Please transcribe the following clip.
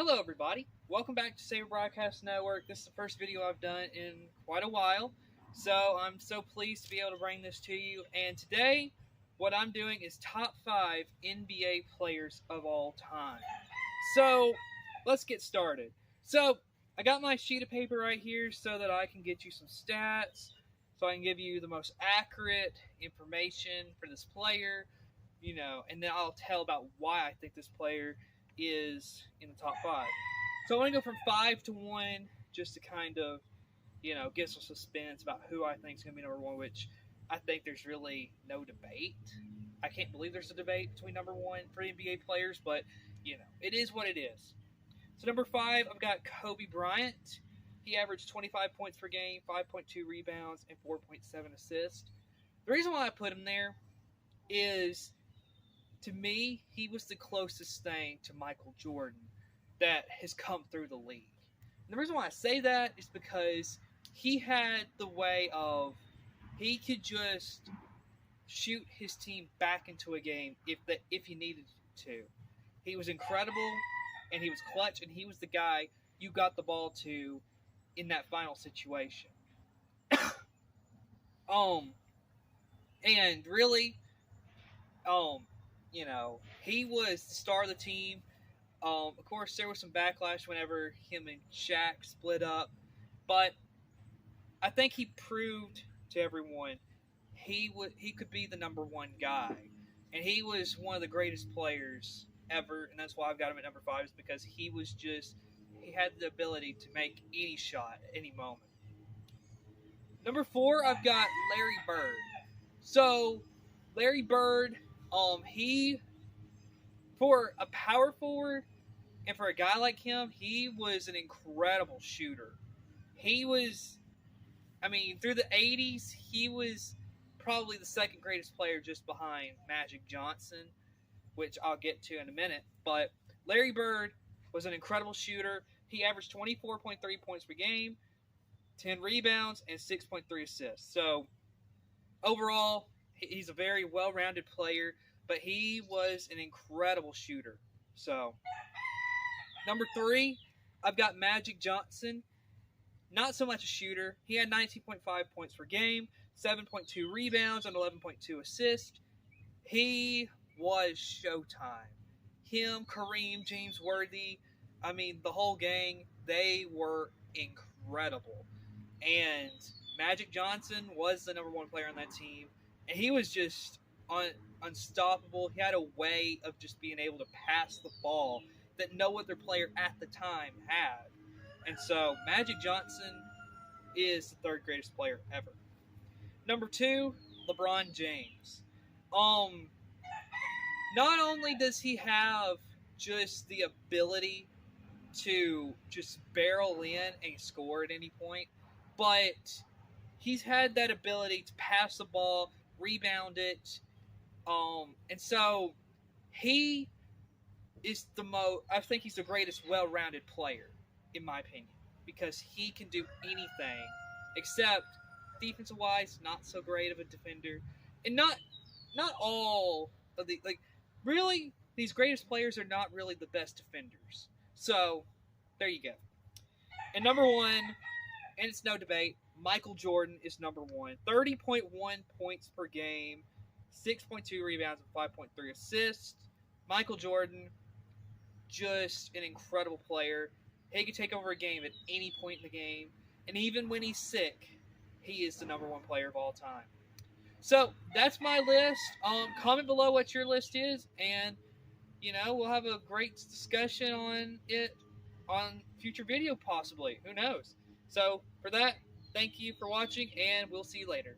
Hello, everybody. Welcome back to Saber Broadcast Network. This is the first video I've done in quite a while, so I'm so pleased to be able to bring this to you. And today, what I'm doing is top 5 NBA players of all time. So, let's get started. So, I got my sheet of paper right here so that I can get you some stats, so I can give you the most accurate information for this player, and then I'll tell about why I think this player is in the top 5. So I want to go from 5 to 1 just to kind of, get some suspense about who I think is going to be number 1, which I think there's really no debate. I can't believe there's a debate between number 1 for NBA players, but, it is what it is. So number 5, I've got Kobe Bryant. He averaged 25 points per game, 5.2 rebounds, and 4.7 assists. The reason why I put him there is, to me, he was the closest thing to Michael Jordan that has come through the league. And the reason why I say that is because he had the way of, he could just shoot his team back into a game if he needed to. He was incredible, and he was clutch, and he was the guy you got the ball to in that final situation. And really, he was the star of the team. Of course, there was some backlash whenever him and Shaq split up, but I think he proved to everyone he could be the number 1 guy, and he was one of the greatest players ever, and that's why I've got him at number 5, is because he had the ability to make any shot at any moment. Number 4, I've got Larry Bird. So, Larry Bird, he, for a power forward, and for a guy like him, he was an incredible shooter. He was, through the 80s, he was probably the second greatest player just behind Magic Johnson, which I'll get to in a minute. But Larry Bird was an incredible shooter. He averaged 24.3 points per game, 10 rebounds, and 6.3 assists. So, overall, he's a very well-rounded player, but he was an incredible shooter. So, number 3, I've got Magic Johnson. Not so much a shooter. He had 19.5 points per game, 7.2 rebounds, and 11.2 assists. He was Showtime. Him, Kareem, James Worthy, the whole gang, they were incredible. And Magic Johnson was the number 1 player on that team, and he was just unstoppable. He had a way of just being able to pass the ball that no other player at the time had. And so Magic Johnson is the 3rd greatest player ever. Number 2, LeBron James. Not only does he have just the ability to just barrel in and score at any point, but he's had that ability to pass the ball, rebound it, and so he is I think he's the greatest well-rounded player, in my opinion, because he can do anything, except defensive-wise, not so great of a defender, and not all of the, really, these greatest players are not really the best defenders. So, there you go. And number 1, and it's no debate, Michael Jordan is number 1. 30.1 points per game, 6.2 rebounds, and 5.3 assists. Michael Jordan, just an incredible player. He could take over a game at any point in the game, and even when he's sick, he is the number 1 player of all time. So, that's my list. Comment below what your list is, and, we'll have a great discussion on it on future video, possibly. Who knows? So, for that, thank you for watching, and we'll see you later.